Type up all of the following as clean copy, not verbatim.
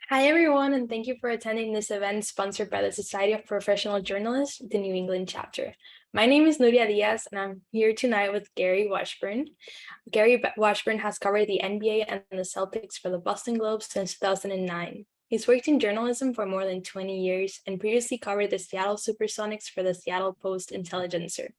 Hi, everyone, and thank you for attending this event sponsored by the Society of Professional Journalists, the New England chapter. My name is Nuria Diaz, and I'm here tonight with Gary Washburn. Gary Washburn has covered the NBA and the Celtics for the Boston Globe since 2009. He's worked in journalism for more than 20 years and previously covered the Seattle Supersonics for the Seattle Post-Intelligencer,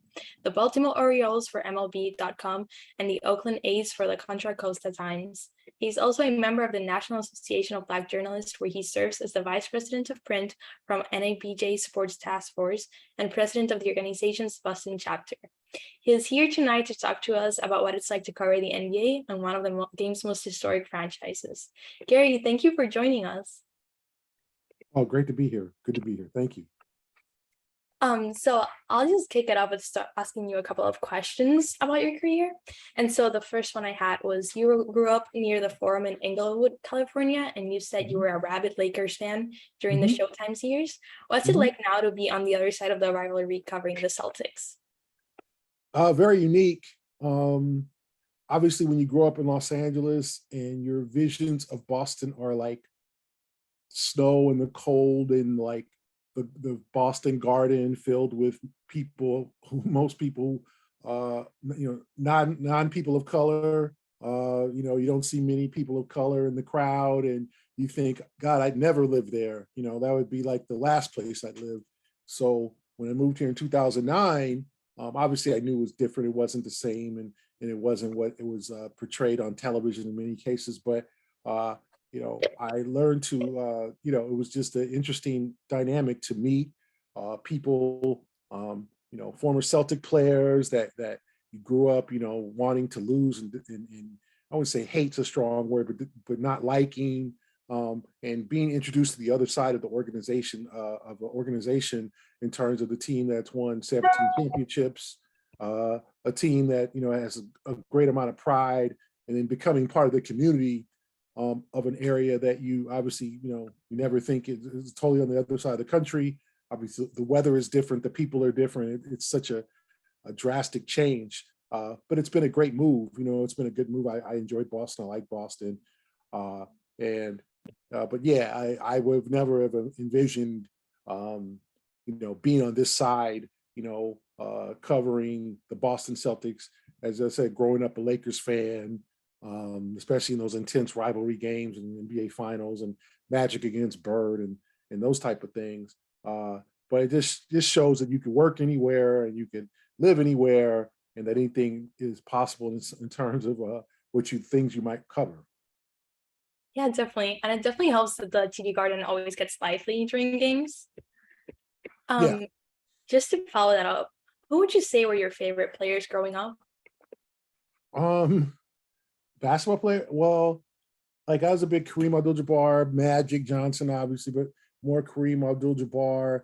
the Baltimore Orioles for MLB.com, and the Oakland A's for the Contra Costa Times. He's also a member of the National Association of Black Journalists, where he serves as the Vice President of Print from NABJ Sports Task Force and President of the organization's Boston chapter. He is here tonight to talk to us about what it's like to cover the NBA and one of the game's most historic franchises. Gary, thank you for joining us. Oh, great to be here. Good to be here. Thank you. So I'll just kick it off with start asking you a couple of questions about your career. And so the first one I had was you grew up near the Forum in Inglewood, California, and you said you were a rabid Lakers fan during the Showtime's years. What's it like now to be on the other side of the rivalry covering the Celtics? Very unique. Obviously, when you grow up in Los Angeles and your visions of Boston are like snow and the cold and like the Boston Garden filled with people who most people, non people of color. You don't see many people of color in the crowd, and you think, God, I'd never live there. That would be like the last place I'd live. So when I moved here in 2009, obviously I knew it was different. It wasn't the same, and it wasn't what it was portrayed on television in many cases. But I learned to, it was just an interesting dynamic to meet people, former Celtic players that you grew up, wanting to lose, and I would say hate's a strong word, but not liking, and being introduced to the other side of the organization, in terms of the team that's won 17 championships, a team that, has a great amount of pride, and then becoming part of the community of an area that you obviously, you never think is totally on the other side of the country. Obviously, the weather is different, the people are different. It's such a drastic change, but it's been a great move. It's been a good move. I enjoyed Boston. I like Boston, but yeah, I would have never have envisioned, being on this side, covering the Boston Celtics. As I said, growing up a Lakers fan, especially in those intense rivalry games and NBA Finals and Magic against Bird and those type of things. But it just shows that you can work anywhere and you can live anywhere, and that anything is possible in terms of things you might cover. Yeah, definitely. And it definitely helps that the TD Garden always gets lively during games. Yeah. Just to follow that up, who would you say were your favorite players growing up? Basketball player. Well, like I was a big Kareem Abdul-Jabbar, Magic Johnson, obviously, but more Kareem Abdul-Jabbar.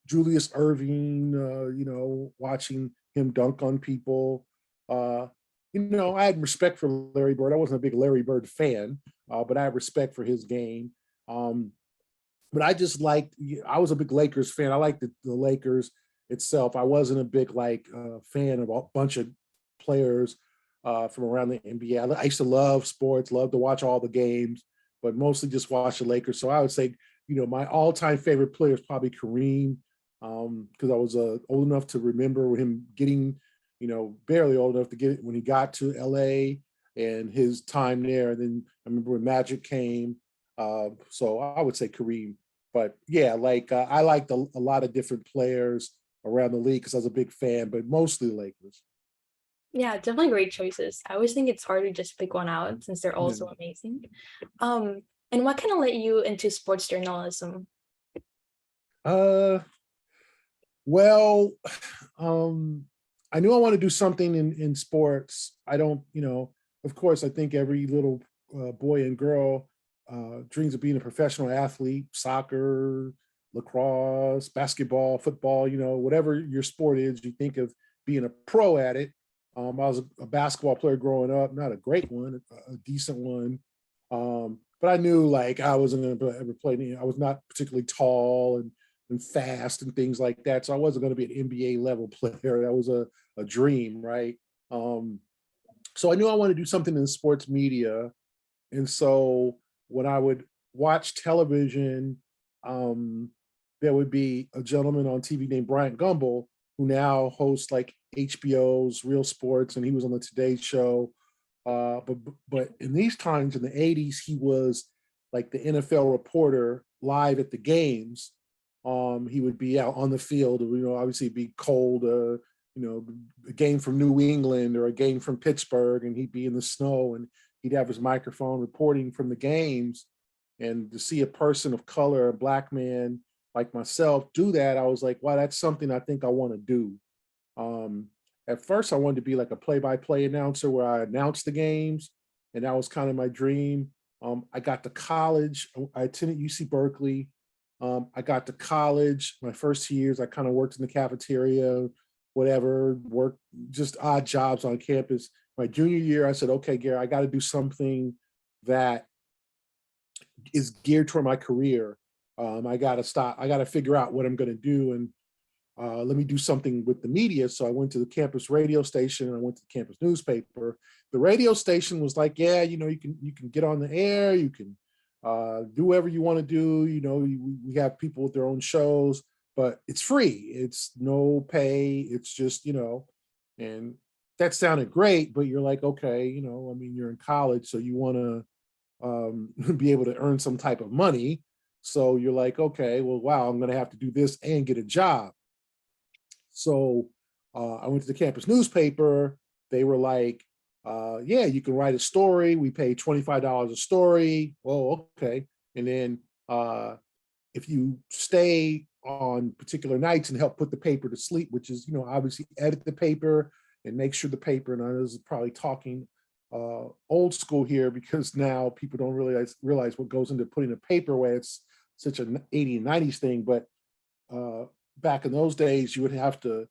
Julius Erving. Watching him dunk on people. I had respect for Larry Bird. I wasn't a big Larry Bird fan, but I had respect for his game. But I just liked. I was a big Lakers fan. I liked the Lakers itself. I wasn't a big fan of a bunch of players from around the NBA. I used to love sports, love to watch all the games, but mostly just watch the Lakers. So I would say, my all-time favorite player is probably Kareem, because I was old enough to remember him getting, barely old enough to get it when he got to LA and his time there. And then I remember when Magic came. So I would say Kareem. But yeah, I liked a lot of different players around the league because I was a big fan, but mostly the Lakers. Yeah, definitely great choices. I always think it's hard to just pick one out since they're all so amazing. And what kind of let you into sports journalism? Uh, well, I knew I wanted to do something in sports. I don't, of course, I think every little boy and girl dreams of being a professional athlete, soccer, lacrosse, basketball, football, whatever your sport is, you think of being a pro at it. I was a basketball player growing up, not a great one, a decent one. But I knew I wasn't going to ever play. I was not particularly tall and fast and things like that. So I wasn't going to be an NBA level player. That was a dream, right? So I knew I wanted to do something in sports media. And so when I would watch television, there would be a gentleman on TV named Bryant Gumbel, who now hosts like HBO's Real Sports, and he was on the Today Show. But in these times in the 80s, he was like the NFL reporter live at the games. He would be out on the field, obviously it'd be cold, a game from New England or a game from Pittsburgh, and he'd be in the snow and he'd have his microphone reporting from the games. And to see a person of color, a Black man like myself do that, I was like, wow, that's something I think I want to do. At first, I wanted to be like a play-by-play announcer where I announced the games, and that was kind of my dream. I got to college. I attended UC Berkeley. I got to college. My first 2 years, I kind of worked in the cafeteria, whatever, worked just odd jobs on campus. My junior year, I said, okay, Gary, I got to do something that is geared toward my career. I got to figure out what I'm going to do. And let me do something with the media. So I went to the campus radio station and I went to the campus newspaper. The radio station was like, yeah, you can get on the air, you can do whatever you want to do. We have people with their own shows, but it's free. It's no pay. It's just, and that sounded great, but you're like, okay, you're in college, so you want to be able to earn some type of money. So you're like, okay, well, wow, I'm going to have to do this and get a job. So I went to the campus newspaper. They were like, yeah, you can write a story. We pay $25 a story. Well, okay. And then if you stay on particular nights and help put the paper to sleep, which is, obviously edit the paper and make sure the paper, and I know this is probably talking old school here because now people don't realize what goes into putting a paper away. It's such an 80s and 90s thing, but back in those days, you would have to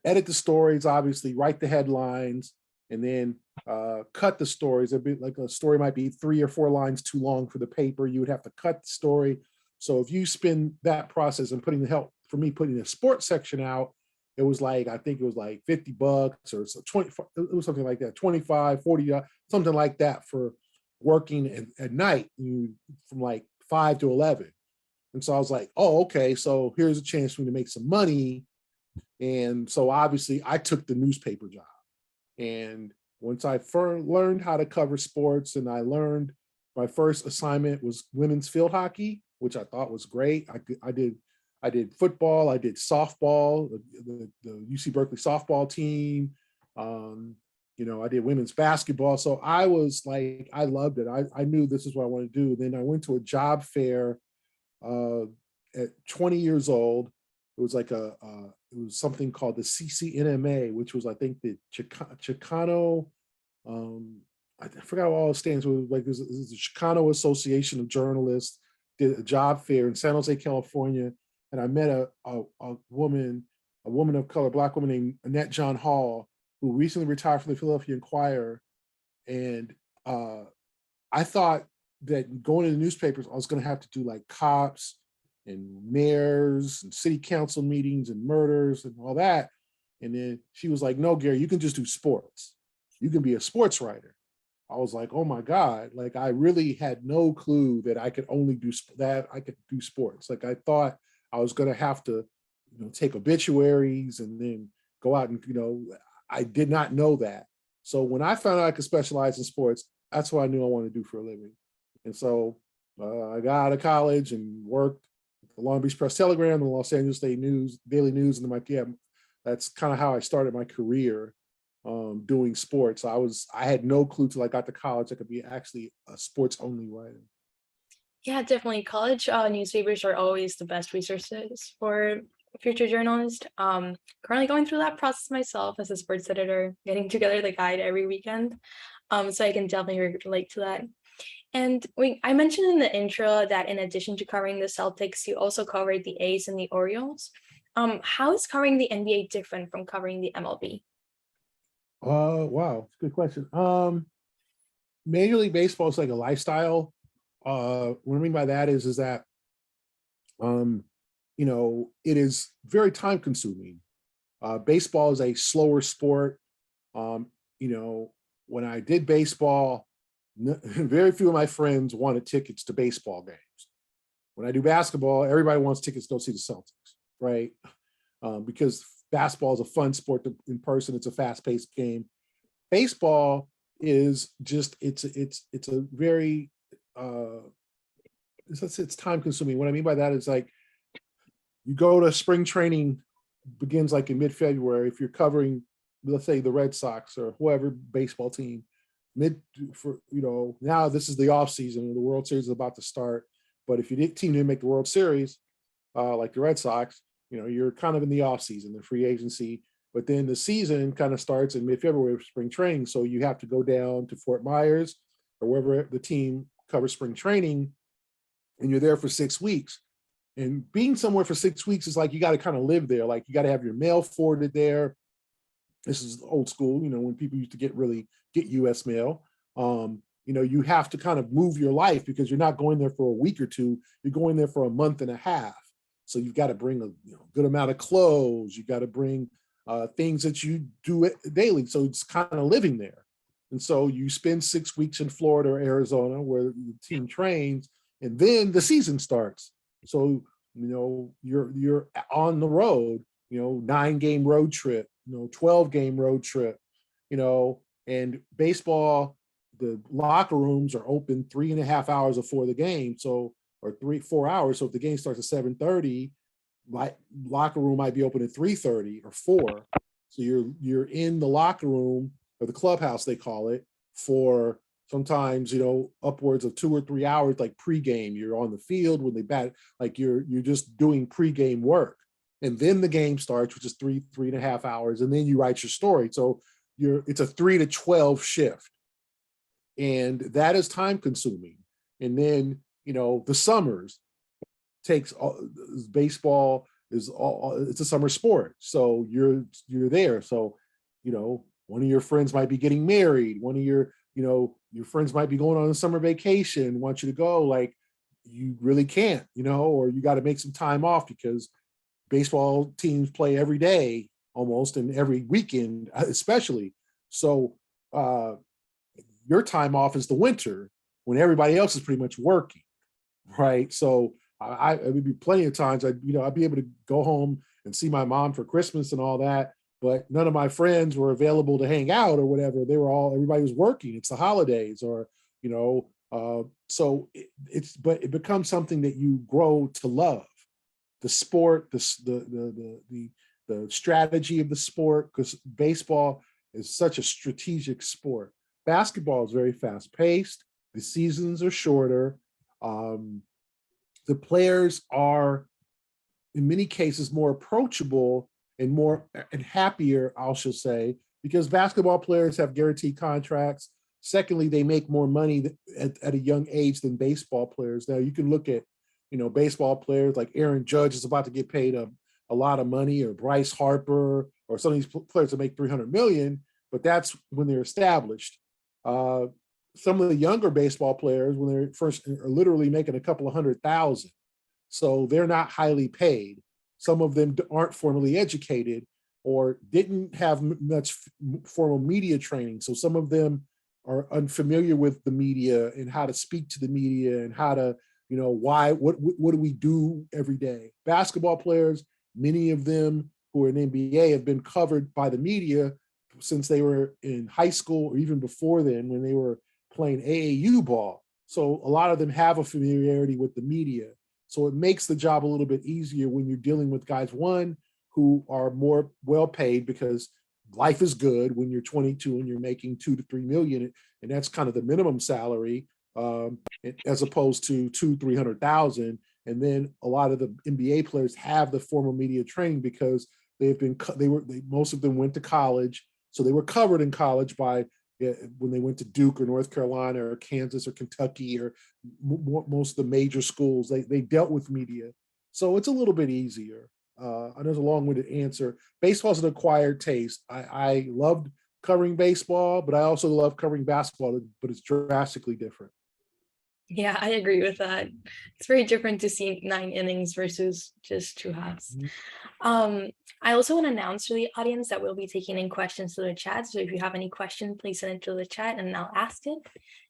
edit the stories, obviously, write the headlines, and then cut the stories. It'd be like a story might be 3 or 4 lines too long for the paper. You would have to cut the story. So if you spend that process and putting a sports section out, it was like, I think it was like $50 or so 20, it was something like that, 25, 40, something like that for working at night from like 5 to 11. And so I was like, oh, okay, so here's a chance for me to make some money. And so obviously I took the newspaper job. And once I learned how to cover sports, and I learned my first assignment was women's field hockey, which I thought was great. I did football, I did softball, the UC Berkeley softball team. I did women's basketball. So I was like, I loved it. I knew this is what I wanted to do. Then I went to a job fair at 20 years old. It was like it was something called the CCNMA, which was, I think, the Chicano, I forgot what all it stands for. Like this is the Chicano Association of Journalists. Did a job fair in San Jose, California, and I met a woman of color, Black woman named Annette John Hall, who recently retired from the Philadelphia Inquirer. And I thought that going to the newspapers, I was going to have to do like cops and mayors and city council meetings and murders and all that. And then she was like, no, Gary, you can just do sports. You can be a sports writer. I was like, oh my God, like I really had no clue that I could only do that. I could do sports. Like I thought I was going to have to, take obituaries and then go out and, I did not know that. So when I found out I could specialize in sports, that's what I knew I wanted to do for a living. And so I got out of college and worked at the Long Beach Press Telegram, the Los Angeles Daily News. And I'm like, yeah, that's kind of how I started my career doing sports. I had no clue till I got to college I could be actually a sports only writer. Yeah, definitely. College newspapers are always the best resources for future journalists. Currently going through that process myself as a sports editor, getting together the guide every weekend. So I can definitely relate to that. And I mentioned in the intro that in addition to covering the Celtics, you also covered the A's and the Orioles. How is covering the NBA different from covering the MLB? Wow, good question. Major League Baseball is like a lifestyle. What I mean by that is that it is very time consuming. Baseball is a slower sport. When I did baseball, Very few of my friends wanted tickets to baseball games. When I do basketball, everybody wants tickets to go see the Celtics, right? Because basketball is a fun sport in person. It's a fast-paced game. Baseball is just it's a very it's time consuming. What I mean by that is like you go to spring training begins like in mid-February. If you're covering, let's say, the Red Sox or whoever baseball team, now this is the off season. The World Series is about to start. But if your team didn't make the World Series, like the Red Sox, you're kind of in the off season, the free agency. But then the season kind of starts in mid-February with spring training. So you have to go down to Fort Myers or wherever the team covers spring training, and you're there for 6 weeks. And being somewhere for 6 weeks is like you got to kind of live there. Like you got to have your mail forwarded there. This is old school, when people used to get U.S. mail. You have to kind of move your life because you're not going there for a week or two. You're going there for a month and a half. So you've got to bring a good amount of clothes. You got to bring things that you do it daily. So it's kind of living there. And so you spend 6 weeks in Florida or Arizona where the team trains, and then the season starts. So, you're on the road, 9-game road trip, 12-game road trip, and baseball, the locker rooms are open 3.5 hours before the game. So, or 4 hours. So if the game starts at 7:30, my locker room might be open at 3:30 or 4. So you're in the locker room or the clubhouse, they call it, for sometimes, upwards of 2 or 3 hours, like pregame. You're on the field when they bat, like you're just doing pregame work. And then the game starts, which is 3.5 hours, and then you write your story. So it's a 3 to 12 shift. And that is time consuming. And then, the summers takes baseball is it's a summer sport. So you're there. So, one of your friends might be getting married. One of your friends might be going on a summer vacation, want you to go, like you really can't, or you got to make some time off because baseball teams play every day almost, and every weekend, especially. So your time off is the winter when everybody else is pretty much working, right? So I would be plenty of times I'd be able to go home and see my mom for Christmas and all that, but none of my friends were available to hang out or whatever. Everybody was working. It's the holidays, or so but it becomes something that you grow to love. The sport, the strategy of the sport, because baseball is such a strategic sport. Basketball is very fast paced. The seasons are shorter. The players are, in many cases, more approachable and happier, I should say, because basketball players have guaranteed contracts. Secondly, they make more money at a young age than baseball players. Now you can look at, baseball players like Aaron Judge is about to get paid a lot of money, or Bryce Harper, or some of these players that make $300 million, but that's when they're established. Some of the younger baseball players, when they're first, are literally making a couple of $100,000. So they're not highly paid. Some of them aren't formally educated or didn't have much formal media training. So some of them are unfamiliar with the media and how to speak to the media and how to, what do we do every day? Basketball players, many of them who are in NBA have been covered by the media since they were in high school, or even before then when they were playing AAU ball. So a lot of them have a familiarity with the media. So it makes the job a little bit easier when you're dealing with guys, one, who are more well paid because life is good when you're 22 and you're making 2 to 3 million, and that's kind of the minimum salary, as opposed to 200,000-300,000. And then a lot of the NBA players have the formal media training because most of them went to college, so they were covered in college by when they went to Duke or North Carolina or Kansas or Kentucky or most of the major schools. They dealt with media, so it's a little bit easier. I know it's a long-winded answer. Baseball's an acquired taste. I loved covering baseball, but I also love covering basketball, but it's drastically different. Yeah, I agree with that. It's very different to see 9 innings versus just 2 halves. Mhm. Um, I also want to announce to the audience that we'll be taking in questions to the chat. So if you have any question, please send it to the chat and I'll ask it.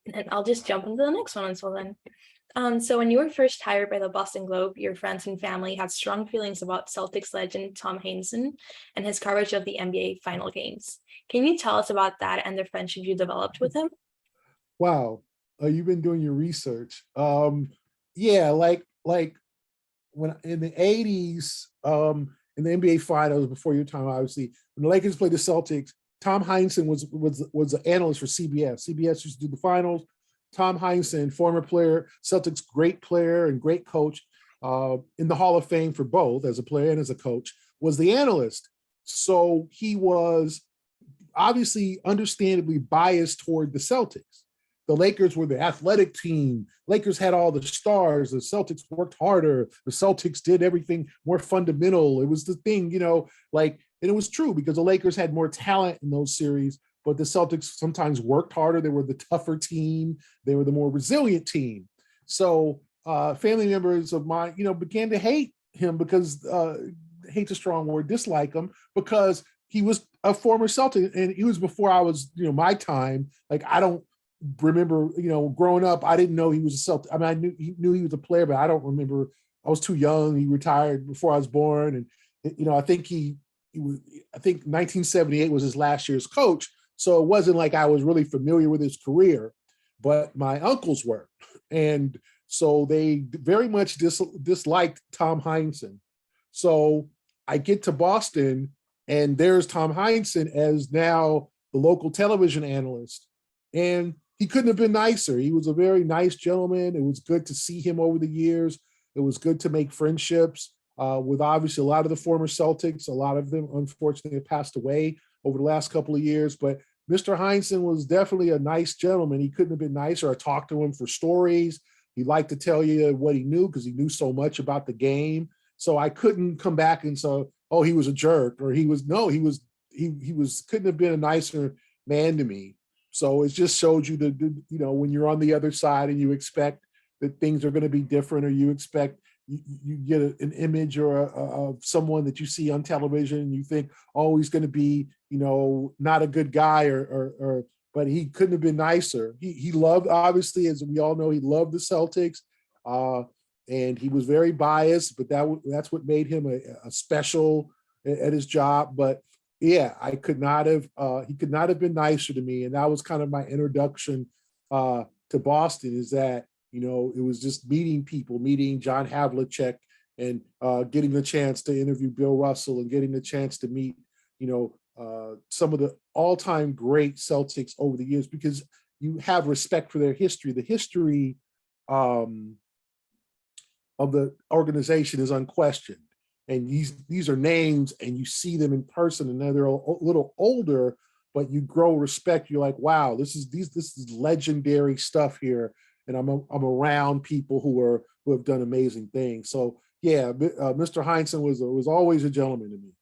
And then I'll just jump into the next one until then. So when you were first hired by the Boston Globe, your friends and family had strong feelings about Celtics legend Tom Heinsohn and his coverage of the NBA final games. Can you tell us about that and the friendship you developed with him? Wow, you've been doing your research. Yeah, like when in the 80s, in the NBA finals before your time, obviously, when the Lakers played the Celtics, Tom Heinsohn was an analyst for CBS. CBS used to do the finals. Tom Heinsohn, former player, Celtics great player and great coach, in the Hall of Fame for both as a player and as a coach, was the analyst. So he was obviously understandably biased toward the Celtics. The Lakers were the athletic team. Lakers had all the stars. The Celtics worked harder. The Celtics did everything more fundamental. It was the thing, like, and it was true because the Lakers had more talent in those series, but the Celtics sometimes worked harder. They were the tougher team. They were the more resilient team. So family members of mine, began to hate him because hate's a strong word, dislike him because he was a former Celtic, and he was before I was, my time. Like I don't remember, growing up, I didn't know he was a Celtic. I mean, I knew he was a player, but I don't remember. I was too young. He retired before I was born, and I think he was. I think 1978 was his last year's coach, so it wasn't like I was really familiar with his career, but my uncles were, and so they very much disliked Tom Heinsohn. So I get to Boston and there's Tom Heinsohn as now the local television analyst. And he couldn't have been nicer. He was a very nice gentleman. It was good to see him over the years. It was good to make friendships with obviously a lot of the former Celtics. A lot of them, unfortunately, have passed away over the last couple of years. But Mr. Heinsohn was definitely a nice gentleman. He couldn't have been nicer. I talked to him for stories. He liked to tell you what he knew because he knew so much about the game. So I couldn't come back and say, oh, he was a jerk, or he was couldn't have been a nicer man to me. So it just showed you when you're on the other side and you expect that things are going to be different, or you expect you get an image of someone that you see on television and you think, oh, he's going to be, not a good guy, or but he couldn't have been nicer. He loved, obviously, as we all know, he loved the Celtics. And he was very biased, but that's what made him a special at his job. But yeah, he could not have been nicer to me. And that was kind of my introduction to Boston, is that, it was just meeting people, meeting John Havlicek, and getting the chance to interview Bill Russell, and getting the chance to meet, some of the all-time great Celtics over the years, because you have respect for their history. The history of the organization is unquestioned. And these are names, and you see them in person, and they're a little older, but you grow respect. You're like, wow, this is legendary stuff here, and I'm around people who have done amazing things. So yeah, Mr. Heinsohn was always a gentleman to me.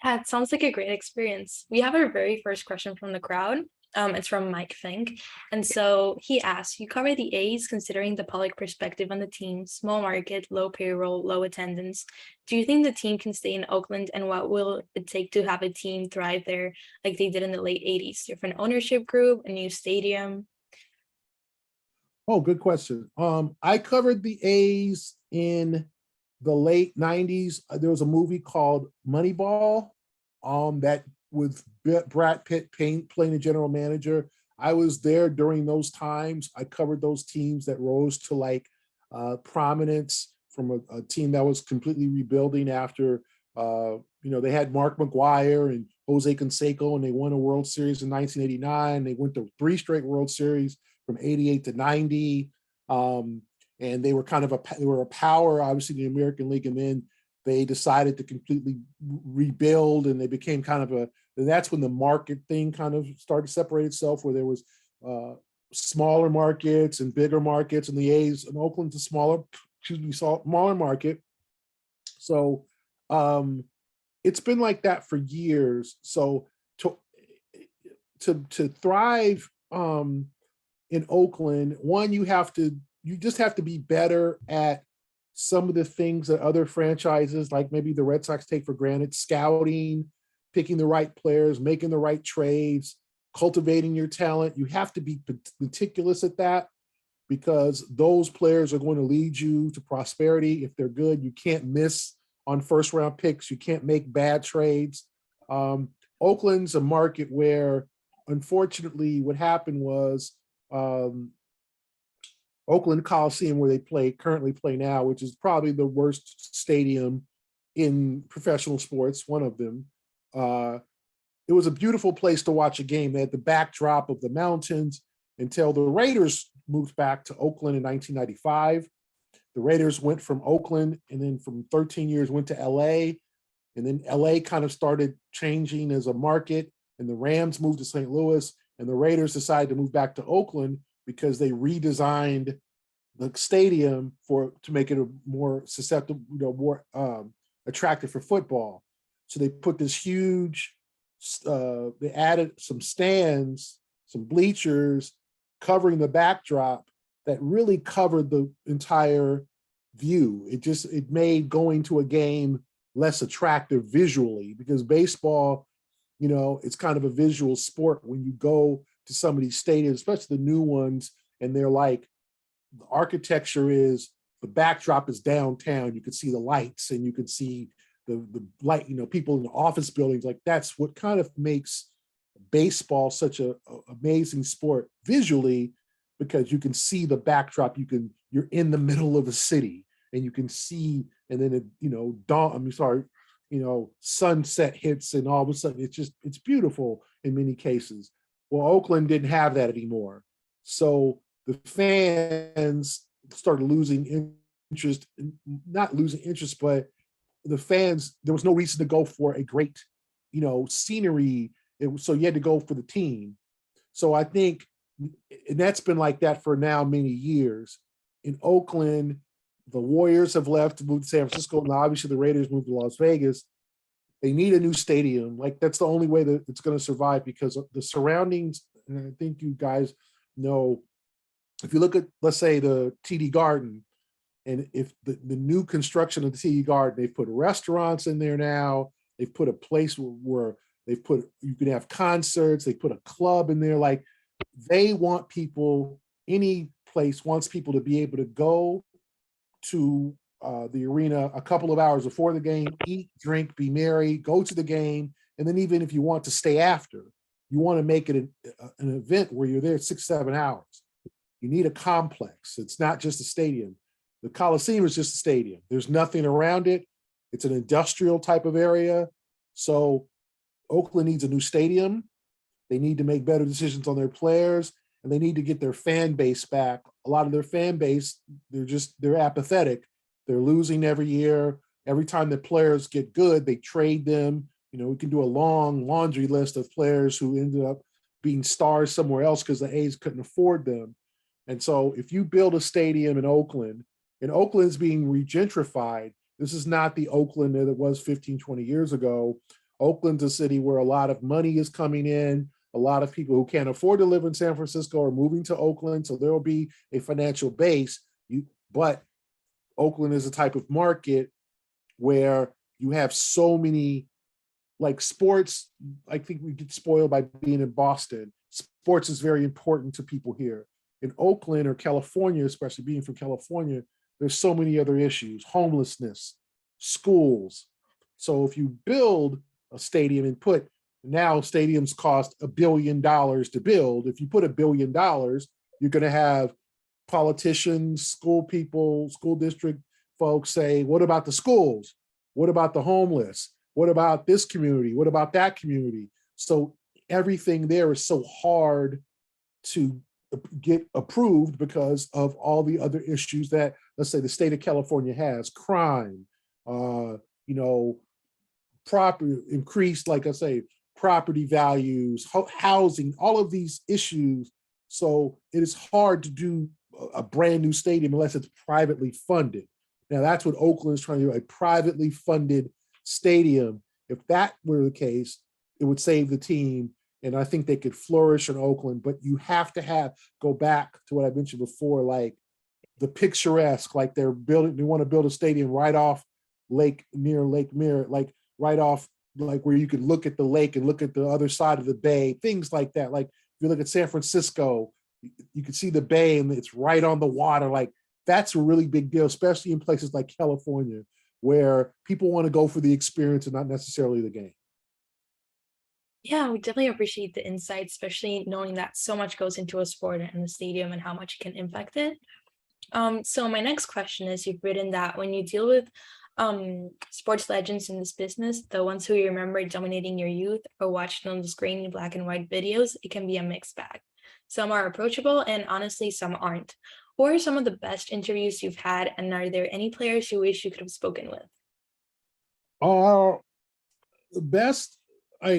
Yeah, it sounds like a great experience. We have our very first question from the crowd. It's from Mike Fink. And so he asks, you cover the A's considering the public perspective on the team, small market, low payroll, low attendance. Do you think the team can stay in Oakland, and what will it take to have a team thrive there like they did in the late 80s? Different ownership group, a new stadium? Oh, good question. I covered the A's in the late 90s. There was a movie called Moneyball, that with Brad Pitt playing the general manager. I was there during those times. I covered those teams that rose to prominence from a team that was completely rebuilding after, they had Mark McGuire and Jose Canseco, and they won a World Series in 1989. They went to 3 straight World Series from 88 to 90. And they were they were a power, obviously, in the American League. And then they decided to completely rebuild, and they became and that's when the market thing kind of started to separate itself, where there was smaller markets and bigger markets, and the A's and Oakland's a smaller market. So it's been like that for years. So to thrive, in Oakland, one, you just have to be better at some of the things that other franchises, like maybe the Red Sox, take for granted: scouting, picking the right players, making the right trades, cultivating your talent. You have to be meticulous at that, because those players are going to lead you to prosperity. If they're good, you can't miss on first round picks. You can't make bad trades. Oakland's a market where, unfortunately, what happened was Oakland Coliseum, where they currently play now, which is probably the worst stadium in professional sports, one of them. It was a beautiful place to watch a game. They had the backdrop of the mountains until the Raiders moved back to Oakland in 1995. The Raiders went from Oakland, and then from 13 years went to LA. And then LA kind of started changing as a market, and the Rams moved to St. Louis, and the Raiders decided to move back to Oakland because they redesigned the stadium to make it a more susceptible, more attractive for football. So they put this huge, they added some stands, some bleachers covering the backdrop that really covered the entire view. It made going to a game less attractive visually, because baseball, it's kind of a visual sport. When you go to some of these stadiums, especially the new ones, and they're like, the architecture is, the backdrop is downtown. You could see the lights, and you could see the light, people in the office buildings. Like, that's what kind of makes baseball such a amazing sport visually, because you can see the backdrop. You're in the middle of a city, and you can see, and then sunset hits, and all of a sudden it's beautiful in many cases. Well, Oakland didn't have that anymore. So the fans started losing interest, not losing interest, but the fans, there was no reason to go for a great, scenery. So you had to go for the team. So I think, and that's been like that for now many years. In Oakland, the Warriors have left to move to San Francisco, and obviously the Raiders moved to Las Vegas. They need a new stadium. Like, that's the only way that it's going to survive, because of the surroundings. And I think you guys know, if you look at, let's say, the TD Garden, and if the new construction of the TD Garden, they've put restaurants in there now. They've put a place where you can have concerts. They put a club in there. Like, they want people, any place wants people to be able to go to the arena a couple of hours before the game, eat, drink, be merry, go to the game. And then even if you want to stay after, you want to make it an event where you're there 6-7 hours. You need a complex. It's not just a stadium. The Coliseum is just a stadium. There's nothing around it. It's an industrial type of area. So Oakland needs a new stadium. They need to make better decisions on their players, and they need to get their fan base back. A lot of their fan base, they're apathetic. They're losing every year. Every time the players get good, they trade them. We can do a long laundry list of players who ended up being stars somewhere else because the A's couldn't afford them. And so if you build a stadium in Oakland, and Oakland's being regentrified, this is not the Oakland that it was 15, 20 years ago. Oakland's a city where a lot of money is coming in. A lot of people who can't afford to live in San Francisco are moving to Oakland. So there will be a financial base. But Oakland is a type of market where you have so many, like, sports. I think we get spoiled by being in Boston. Sports is very important to people here. In Oakland or California, especially being from California, there's so many other issues: homelessness, schools. So if you build a stadium and now stadiums cost $1 billion to build. If you put $1 billion, you're going to have politicians, school people, school district folks say, what about the schools? What about the homeless? What about this community? What about that community? So everything there is so hard to get approved because of all the other issues that, let's say, the state of California has: crime, property increased, like I say, property values, housing, all of these issues. So it is hard to do a brand new stadium unless it's privately funded. Now, that's what Oakland is trying to do, a privately funded stadium. If that were the case, it would save the team. and I think they could flourish in Oakland. But you have to go back to what I mentioned before, like the picturesque, like they want to build a stadium right off near Lake Mirror, like right off, like where you can look at the lake and look at the other side of the bay, things like that. Like if you look at San Francisco, you can see the bay and it's right on the water. Like that's a really big deal, especially in places like California, where people want to go for the experience and not necessarily the game. Yeah, we definitely appreciate the insight, especially knowing that so much goes into a sport and the stadium and how much it can impact it. So my next question is, you've written that when you deal with sports legends in this business, the ones who you remember dominating your youth or watched on those grainy black and white videos, it can be a mixed bag. Some are approachable and honestly, some aren't. What are some of the best interviews you've had, and are there any players you wish you could have spoken with? Uh, the best, I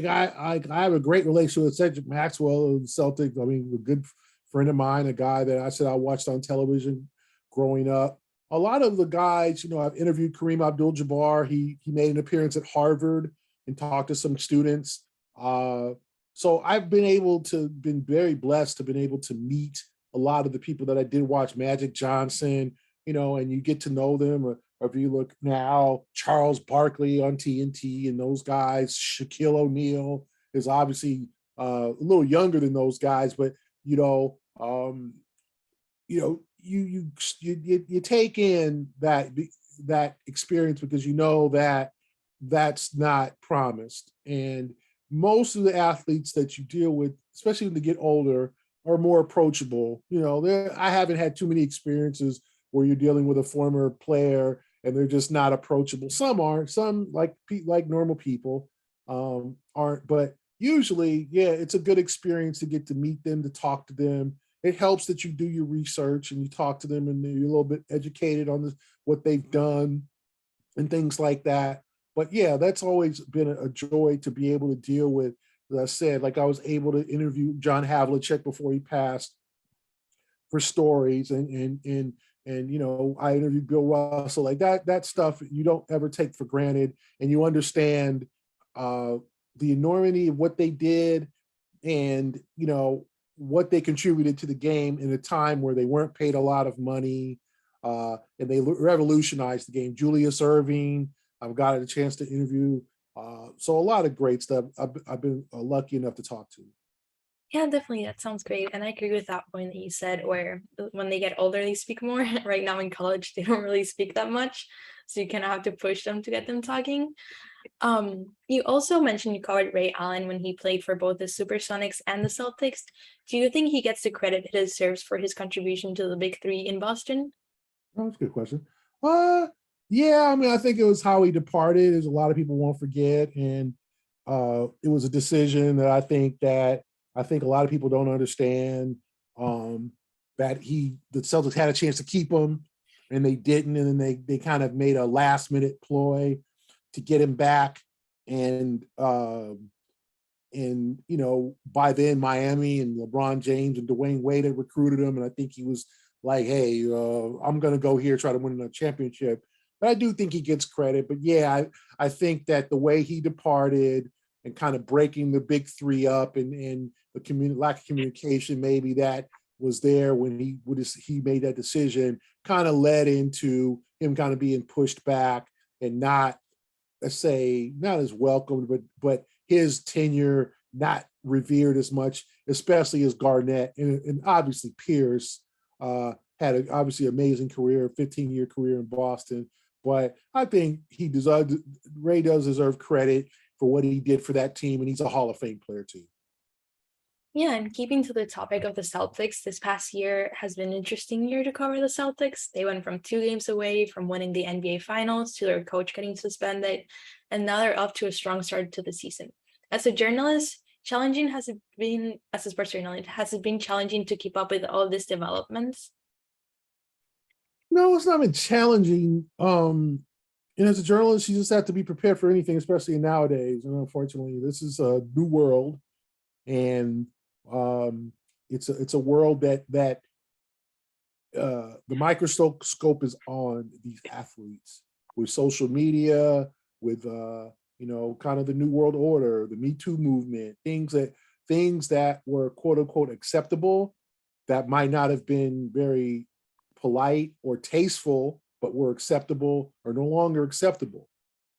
have a great relationship with Cedric Maxwell of the Celtics. I mean, a good friend of mine, a guy that I said I watched on television growing up. A lot of the guys, I've interviewed Kareem Abdul-Jabbar. He made an appearance at Harvard and talked to some students. So I've been very blessed to been able to meet a lot of the people that I did watch, Magic Johnson, and you get to know them. Or if you look now, Charles Barkley on TNT and those guys, Shaquille O'Neal is obviously a little younger than those guys, but you take in that experience because that that's not promised. And most of the athletes that you deal with, especially when they get older, are more approachable. I haven't had too many experiences where you're dealing with a former player and they're just not approachable. Some aren't. Some like normal people aren't. But usually, yeah, it's a good experience to get to meet them, to talk to them. It helps that you do your research and you talk to them and you're a little bit educated on what they've done and things like that. But yeah, that's always been a joy to be able to deal with. As I said, like I was able to interview John Havlicek before he passed for stories, and I interviewed Bill Russell. Like that stuff you don't ever take for granted, and you understand the enormity of what they did, and what they contributed to the game in a time where they weren't paid a lot of money, and they revolutionized the game. Julius Erving, I've got a chance to interview. So a lot of great stuff I've been lucky enough to talk to. Yeah, definitely. That sounds great. And I agree with that point that you said, where when they get older, they speak more. Right now in college, they don't really speak that much. So you kind of have to push them to get them talking. You also mentioned you covered Ray Allen when he played for both the Supersonics and the Celtics. Do you think he gets the credit he deserves for his contribution to the Big Three in Boston? Oh, that's a good question. Yeah, I mean, I think it was how he departed. There's a lot of people won't forget, and it was a decision that I think a lot of people don't understand. That the Celtics had a chance to keep him, and they didn't, and then they kind of made a last minute ploy to get him back, and by then Miami and LeBron James and Dwayne Wade had recruited him, and I think he was like, hey, I'm going to go here, try to win a championship. But I do think he gets credit. But yeah, I think that the way he departed and kind of breaking the Big Three up, and the lack of communication, maybe that was there when he made that decision, kind of led into him kind of being pushed back and not, let's say, not as welcomed, but his tenure not revered as much, especially as Garnett and obviously Pierce had an obviously amazing career, 15-year career in Boston. But I think Ray does deserve credit for what he did for that team, and he's a Hall of Fame player too. Yeah, and keeping to the topic of the Celtics, this past year has been an interesting year to cover the Celtics. They went from 2 games away from winning the NBA Finals to their coach getting suspended, and now they're off to a strong start to the season. As a journalist, challenging has it been, as a sports journalist, has it been challenging to keep up with all these developments? No, it's not been challenging. And as a journalist, you just have to be prepared for anything, especially nowadays. And unfortunately, this is a new world, and it's a world that the microscope is on these athletes with social media, with kind of the new world order, the Me Too movement, things things that were quote unquote acceptable that might not have been very polite or tasteful, but were acceptable are no longer acceptable.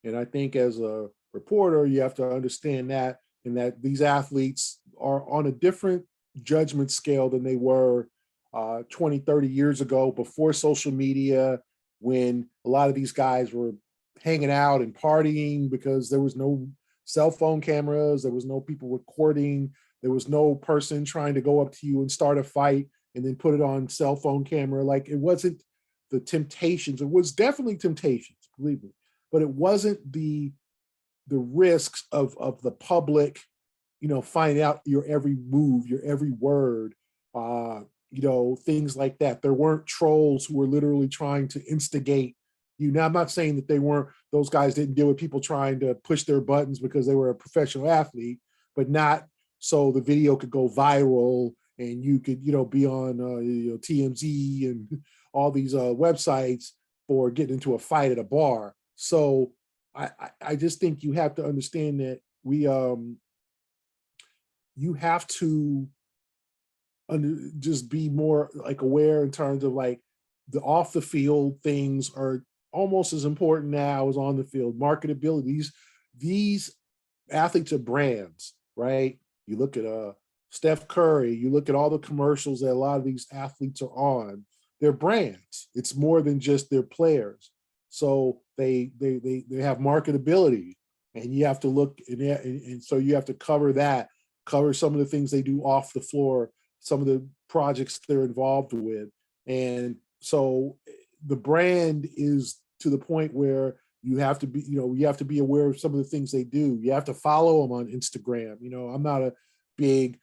And I think as a reporter, you have to understand that, and that these athletes are on a different judgment scale than they were 20, 30 years ago before social media, when a lot of these guys were hanging out and partying because there was no cell phone cameras, there was no people recording, there was no person trying to go up to you and start a fight and then put it on cell phone camera. Like, it wasn't the temptations. It was definitely temptations, believe me, but it wasn't the risks of the public, finding out your every move, your every word, things like that. There weren't trolls who were literally trying to instigate you. Now, I'm not saying that those guys didn't deal with people trying to push their buttons because they were a professional athlete, but not so the video could go viral and you could, be on TMZ and all these websites for getting into a fight at a bar. So I just think you have to understand that you have to just be more like aware in terms of like the off the field things are almost as important now as on the field. Marketability. These athletes are brands, right? You look at Steph Curry, you look at all the commercials that a lot of these athletes are on, they're brands. It's more than just their players. So they have marketability, and you have to look and so you have to cover some of the things they do off the floor, some of the projects they're involved with. And so the brand is to the point where you have to be aware of some of the things they do. You have to follow them on Instagram. I'm not a big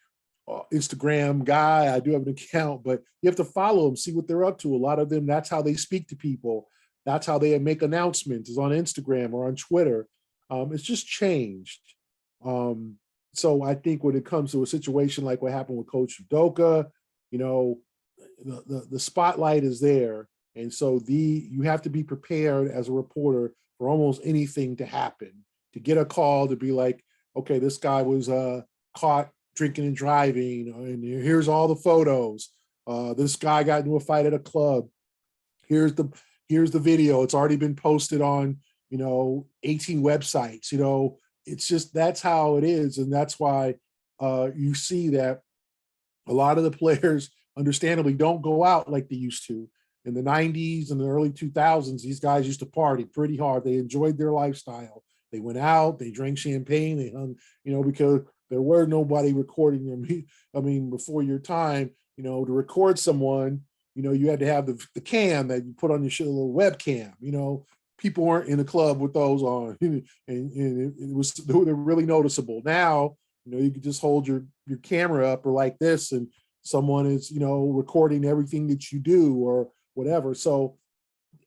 Instagram guy. I do have an account, but you have to follow them, see what they're up to. A lot of them, that's how they speak to people. That's how they make announcements, is on Instagram or on Twitter. It's just changed. So I think when it comes to a situation like what happened with Coach Udoka, the spotlight is there. And so you have to be prepared as a reporter for almost anything to happen, to get a call to be like, okay, this guy was caught drinking and driving, and here's all the photos. This guy got into a fight at a club. Here's the video. It's already been posted on, 18 websites. It's just, that's how it is. And that's why you see that a lot of the players understandably don't go out like they used to. In the 90s and the early 2000s, these guys used to party pretty hard. They enjoyed their lifestyle. They went out, they drank champagne, they hung, because there were nobody recording them. I mean, before your time, to record someone, you had to have the cam that you put on your little webcam. People weren't in the club with those on, and they're really noticeable. Now, you can just hold your camera up or like this, and someone is, recording everything that you do or whatever. So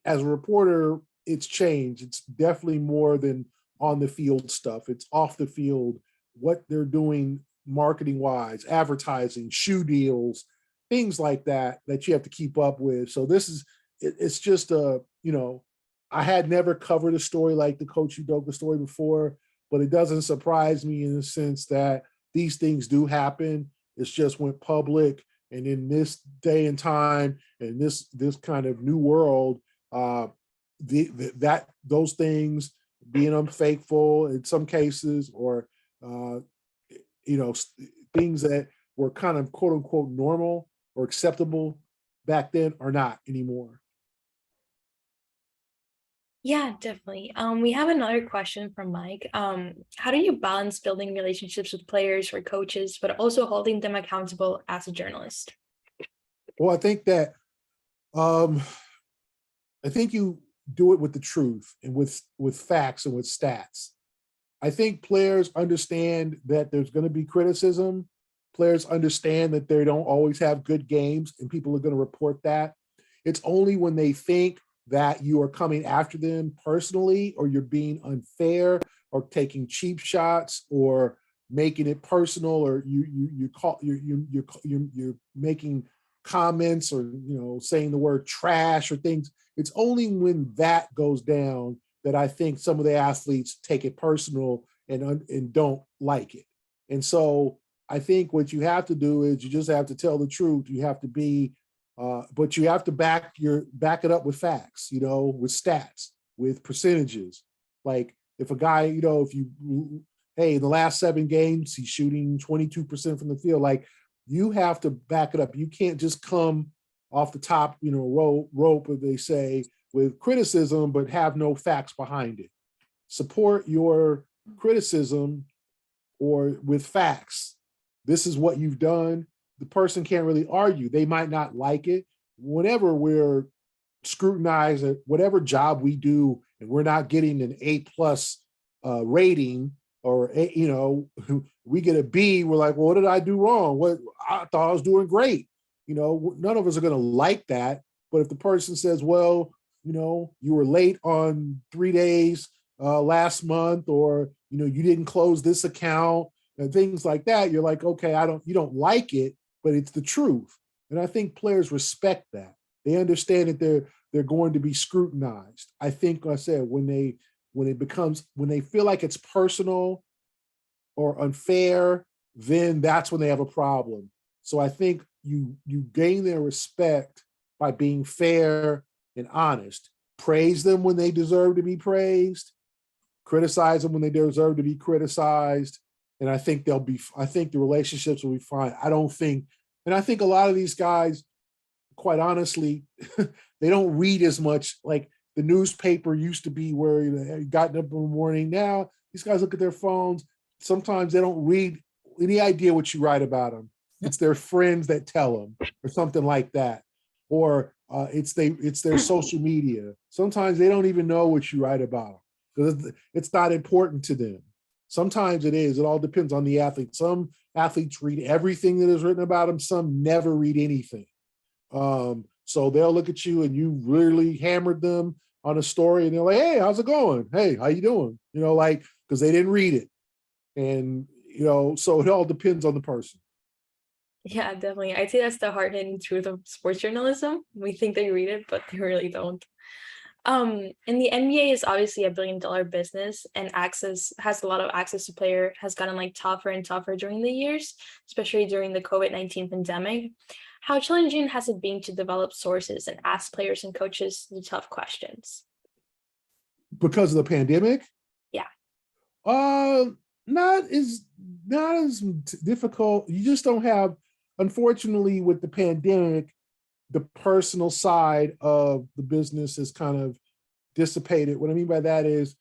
as a reporter, it's changed. It's definitely more than on the field stuff. It's off the field, what they're doing marketing wise, advertising, shoe deals, things like that you have to keep up with. So it's just I had never covered a story like the Coach Udoka story before, but it doesn't surprise me in the sense that these things do happen. It's just went public. And in this day and time, and this kind of new world, those things, being unfaithful in some cases, or things that were kind of quote unquote normal or acceptable back then are not anymore. Yeah, definitely. We have another question from Mike. How do you balance building relationships with players or coaches, but also holding them accountable as a journalist? Well, I think that I think you do it with the truth and with facts and with stats. I think players understand that there's going to be criticism. Players understand that they don't always have good games, and people are going to report that. It's only when they think that you are coming after them personally, or you're being unfair, or taking cheap shots, or making it personal, or you're making comments, or saying the word trash or things. It's only when that goes down that I think some of the athletes take it personal and don't like it. And so I think what you have to do is you just have to tell the truth. You have to be, but you have to back it up with facts, with stats, with percentages. Like if a guy, hey, in the last 7 games, he's shooting 22% from the field. Like you have to back it up. You can't just come off the top, rope, as they say, with criticism, but have no facts behind it. Support your criticism or with facts. This is what you've done. The person can't really argue. They might not like it. Whenever we're scrutinized at whatever job we do and we're not getting an A+ rating, or we get a B, we're like, well, what did I do wrong? What, I thought I was doing great. None of us are going to like that. But if the person says, well, you were late on 3 days last month, or you didn't close this account and things like that, you're like, okay, you don't like it, but it's the truth. And I think players respect that. They understand that they're going to be scrutinized. I think, like I said, when they feel like it's personal or unfair, then that's when they have a problem. So I think you gain their respect by being fair and honest. Praise them when they deserve to be praised, criticize them when they deserve to be criticized. And I think the relationships will be fine. I think a lot of these guys, quite honestly, they don't read as much. Like the newspaper used to be where you got up in the morning. Now these guys look at their phones. Sometimes they don't read any idea what you write about them. It's their friends that tell them, or something like that. Or it's their social media. Sometimes they don't even know what you write about them because it's not important to them. Sometimes it is. It all depends on the athlete. Some athletes read everything that is written about them. Some never read anything. So they'll look at you and you really hammered them on a story and they're like, hey, how's it going? Hey, how you doing? Because they didn't read it. And, so it all depends on the person. Yeah, definitely. I'd say that's the hard-hitting truth of sports journalism. We think they read it, but they really don't. And the NBA is obviously a billion-dollar business, and has a lot of access to player, has gotten like tougher and tougher during the years, especially during the COVID-19 pandemic. How challenging has it been to develop sources and ask players and coaches the tough questions? Because of the pandemic? Yeah. Not as difficult. You just don't have, unfortunately, with the pandemic, the personal side of the business is kind of dissipated. What I mean by that is,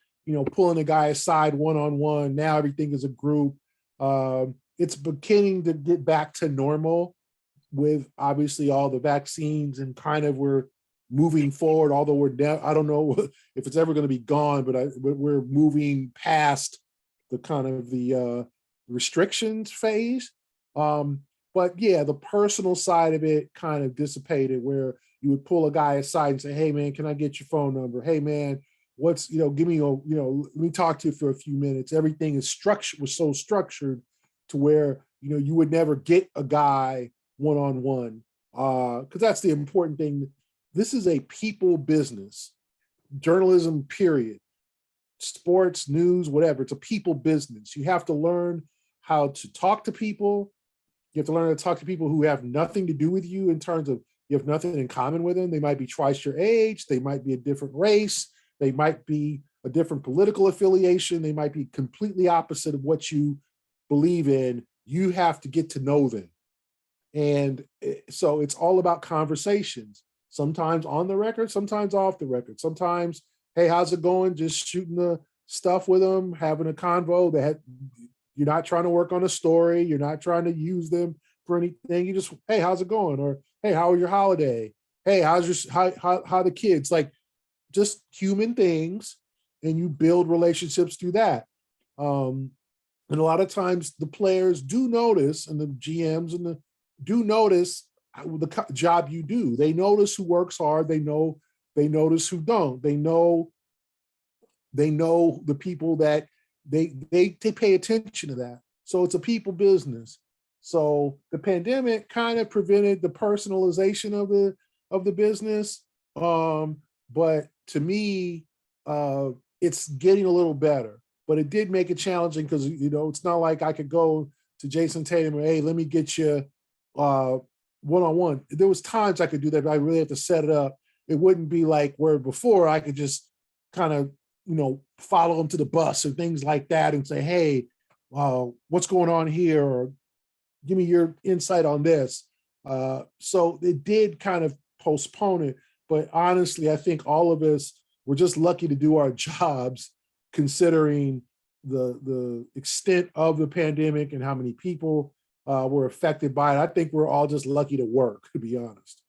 pulling a guy aside one-on-one. Now everything is a group. It's beginning to get back to normal with obviously all the vaccines, and kind of we're moving forward, although we're down. I don't know if it's ever going to be gone, but we're moving past the kind of the restrictions phase. But yeah, the personal side of it kind of dissipated, where you would pull a guy aside and say, hey man, can I get your phone number? Hey man, give me let me talk to you for a few minutes. Everything was so structured to where, you would never get a guy one-on-one. Because that's the important thing. This is a people business, journalism, period. Sports, news, whatever. It's a people business. You have to learn how to talk to people. You have to learn how to talk to people who have nothing to do with you, in terms of you have nothing in common with them. They might be twice your age. They might be a different race. They might be a different political affiliation. They might be completely opposite of what you believe in. You have to get to know them. And so it's all about conversations, sometimes on the record, sometimes off the record. Sometimes, hey, how's it going? Just shooting the stuff with them, having a convo that you're not trying to work on a story. You're not trying to use them for anything. You just, hey, how's it going? Or, hey, how was your holiday? Hey, how the kids? Like, just human things, and you build relationships through that. And a lot of times the players do notice, and the GMs do notice the job you do. They notice who works hard. They notice who don't. They know the people that they pay attention to that. So it's a people business. So the pandemic kind of prevented the personalization of the business. But to me, it's getting a little better. But it did make it challenging because, it's not like I could go to Jason Tatum, hey, let me get you one-on-one. There was times I could do that, but I really had to set it up. It wouldn't be like where before I could just kind of, follow them to the bus or things like that and say, hey, what's going on here? Or give me your insight on this. So it did kind of postpone it. But honestly, I think all of us were just lucky to do our jobs, considering the extent of the pandemic and how many people were affected by it. I think we're all just lucky to work, to be honest.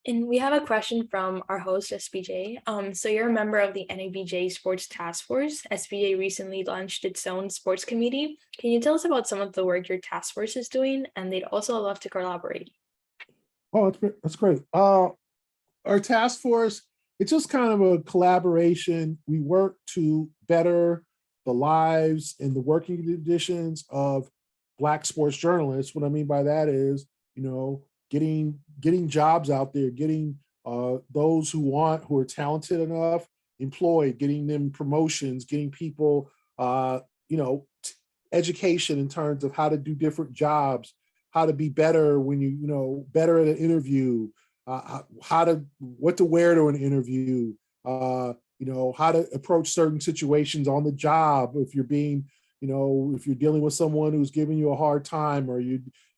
And we have a question from our host, SPJ. So you're a member of the NABJ Sports Task Force. SPJ recently launched its own sports committee. Can you tell us about some of the work your task force is doing? And they'd also love to collaborate. Oh, that's great. Our task force, it's just kind of a collaboration. We work to better the lives and the working conditions of Black sports journalists. What I mean by that is, getting jobs out there, getting those who are talented enough employed, getting them promotions, getting people, education in terms of how to do different jobs, how to be better when better at an interview, what to wear to an interview, how to approach certain situations on the job. If you're if you're dealing with someone who's giving you a hard time, or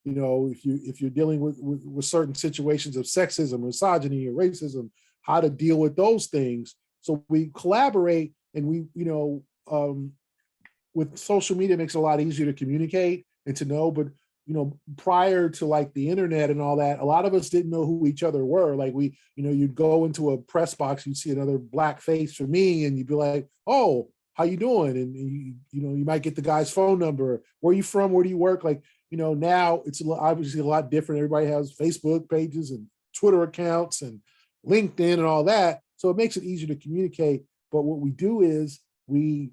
if you're dealing with certain situations of sexism, misogyny, or racism, how to deal with those things. So we collaborate, and with social media, it makes it a lot easier to communicate and to know. But prior to like the internet and all that, a lot of us didn't know who each other were. Like you'd go into a press box, you'd see another Black face for me, and you'd be like, oh, how you doing? And you might get the guy's phone number. Where are you from? Where do you work? Like, now it's obviously a lot different. Everybody has Facebook pages and Twitter accounts and LinkedIn and all that. So it makes it easier to communicate. But what we do is we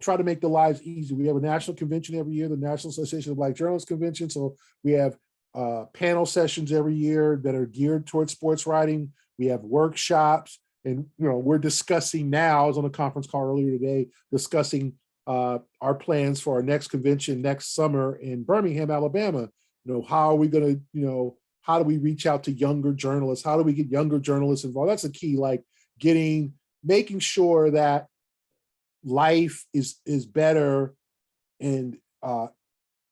try to make the lives easy. We have a national convention every year, the National Association of Black Journalists Convention. So we have panel sessions every year that are geared towards sports writing. We have workshops, and we're discussing now. I was on a conference call earlier today discussing our plans for our next convention next summer in Birmingham, Alabama. How are we going to, how do we reach out to younger journalists? How do we get younger journalists involved? That's the key, like making sure that life is better, and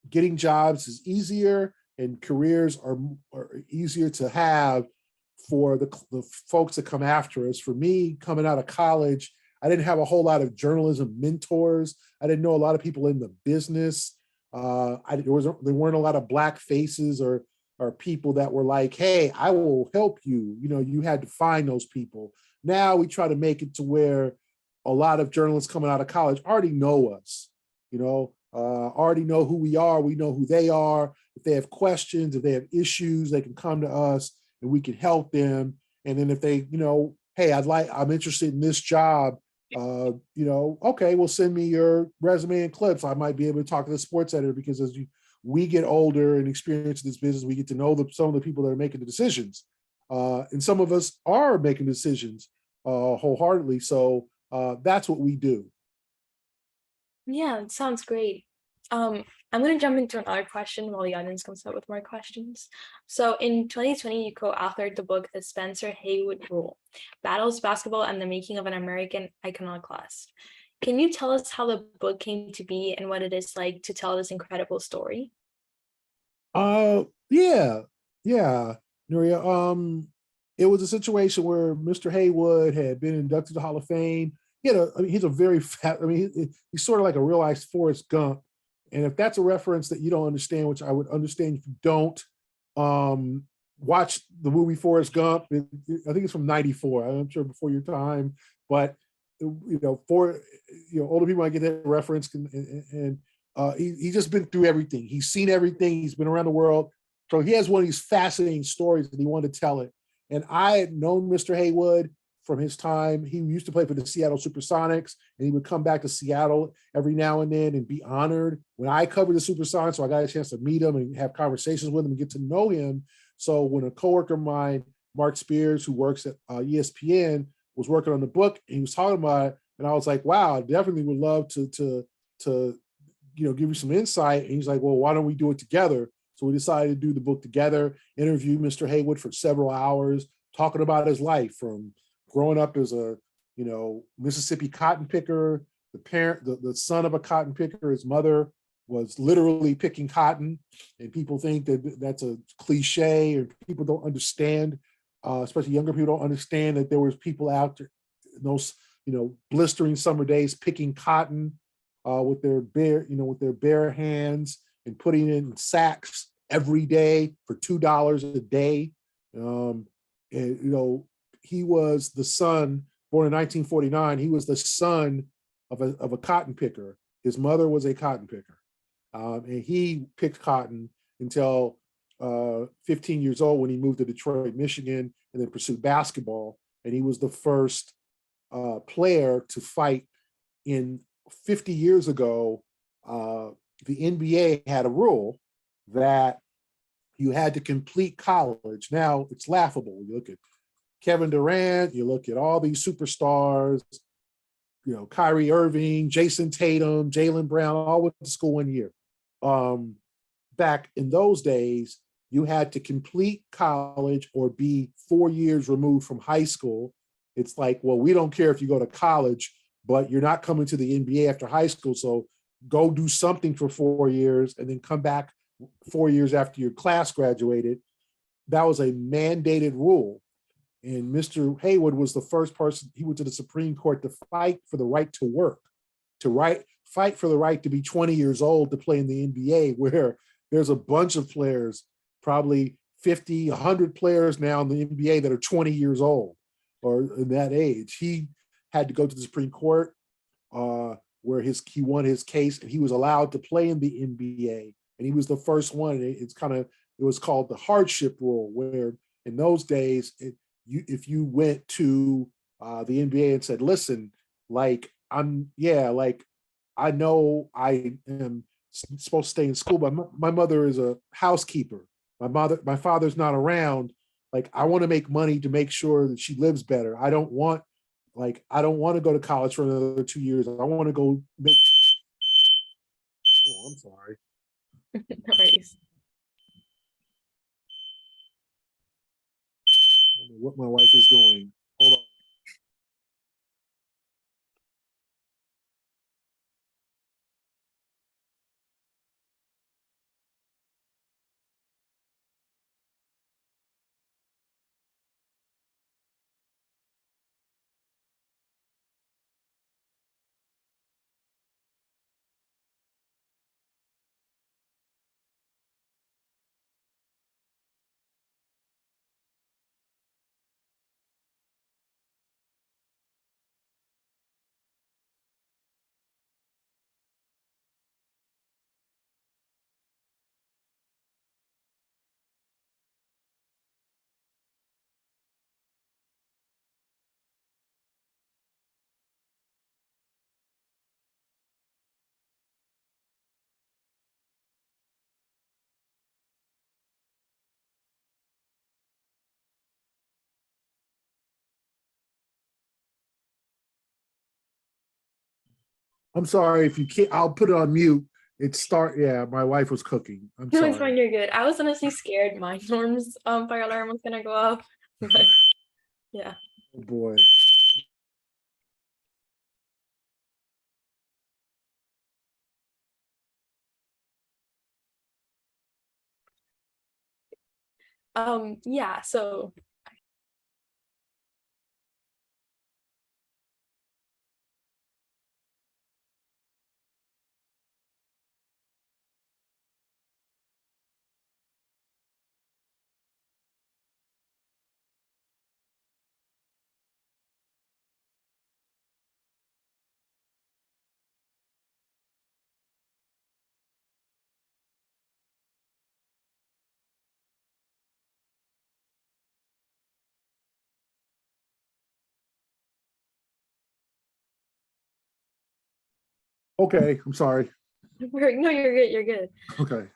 getting jobs is easier, and careers are easier to have for the folks that come after us. For me, coming out of college, I didn't have a whole lot of journalism mentors. I didn't know a lot of people in the business. There weren't a lot of Black faces or people that were like, hey, I will help you. You had to find those people. Now we try to make it to where a lot of journalists coming out of college already know us, already know who we are. We know who they are. If they have questions, if they have issues, they can come to us and we can help them. And then if they, hey, I'm interested in this job, okay, well, send me your resume and clips. I might be able to talk to the sports editor, because as we get older and experience this business, we get to know some of the people that are making the decisions. And some of us are making decisions wholeheartedly. So that's what we do. Yeah, it sounds great. I'm going to jump into another question while the audience comes up with more questions. So in 2020, you co-authored the book, The Spencer Haywood Rule: Battles, Basketball, and the Making of an American Iconoclast. Can you tell us how the book came to be and what it is like to tell this incredible story? Yeah, Nuria. It was a situation where Mr. Haywood had been inducted to the Hall of Fame. He's a very fat, he's sort of like a realized Forrest Gump. And if that's a reference that you don't understand, which I would understand if you don't, watch the movie Forrest Gump. I think it's from '94. I'm sure before your time, but older people might get that reference. And he's just been through everything. He's seen everything. He's been around the world. So he has one of these fascinating stories and he wanted to tell it. And I had known Mr. Haywood from his time. He used to play for the Seattle Supersonics, and he would come back to Seattle every now and then and be honored when I covered the Supersonics. So I got a chance to meet him and have conversations with him and get to know him. So when a coworker of mine, Mark Spears, who works at ESPN, was working on the book, and he was talking about it, and I was like, wow, I definitely would love to give you some insight. And he's like, well, why don't we do it together? So we decided to do the book together, interview Mr. Haywood for several hours, talking about his life from growing up as a, Mississippi cotton picker, the son of a cotton picker. His mother was literally picking cotton, and people think that that's a cliche, or people don't understand, especially younger people don't understand that there was people out there in those, blistering summer days picking cotton with their bare hands and putting it in sacks every day for $2 a day. And he was the son, born in 1949. He was the son of a cotton picker. His mother was a cotton picker. And he picked cotton until 15 years old, when he moved to Detroit, Michigan, and then pursued basketball. And he was the first player to fight in 50 years ago. The NBA had a rule that you had to complete college. Now it's laughable. You look at Kevin Durant, you look at all these superstars, Kyrie Irving, Jason Tatum, Jaylen Brown, all went to school 1 year. Back in those days, you had to complete college or be 4 years removed from high school. It's like, well, we don't care if you go to college, but you're not coming to the NBA after high school. So go do something for 4 years and then come back 4 years after your class graduated. That was a mandated rule. And Mr. Haywood was the first person. He went to the Supreme Court to fight for the right to work, fight for the right to be 20 years old to play in the NBA, where there's a bunch of players, probably 50, 100 players now in the NBA that are 20 years old or in that age. He had to go to the Supreme Court where he won his case, and he was allowed to play in the NBA. And he was the first one. It was called the hardship rule, where in those days, if you went to the NBA and said, listen, I know I am supposed to stay in school, but my mother is a housekeeper. My father's not around. Like, I want to make money to make sure that she lives better. I don't want to go to college for another 2 years. I want to go make. Oh, I'm sorry. No worries. I don't know what my wife is doing. Hold on. I'm sorry if you can't. I'll put it on mute. Yeah, my wife was cooking. I'm No, sorry. it's fine. You're good. I was honestly scared my norm's fire alarm was gonna go off, but yeah. Oh boy. Yeah. So Okay, I'm sorry. no, you're good. You're good. Okay.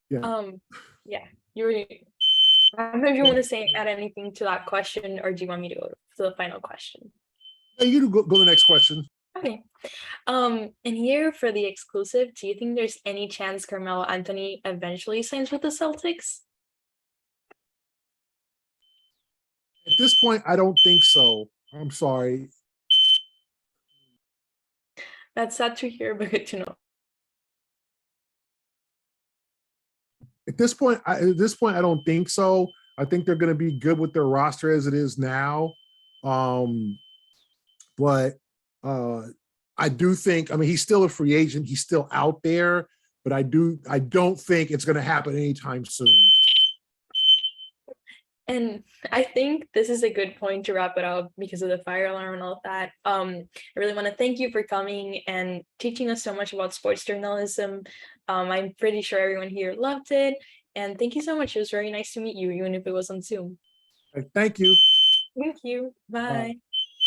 Yeah. Yeah. You're. I don't know if you want to add anything to that question, or do you want me to go to the final question? Hey, you go to the next question. Okay. And here for the exclusive, do you think there's any chance Carmelo Anthony eventually signs with the Celtics? At this point, I don't think so. I'm sorry. That's sad to hear, but good to know. At this point, I don't think so. I think they're going to be good with their roster as it is now. But uh, I do think, I mean, he's still a free agent. He's still out there, but I don't think it's going to happen anytime soon. And I think this is a good point to wrap it up because of the fire alarm and all of that. I really want to thank you for coming and teaching us so much about sports journalism. I'm pretty sure everyone here loved it. And thank you so much. It was very nice to meet you, even if it was on Zoom. Thank you. Thank you. Bye. Bye.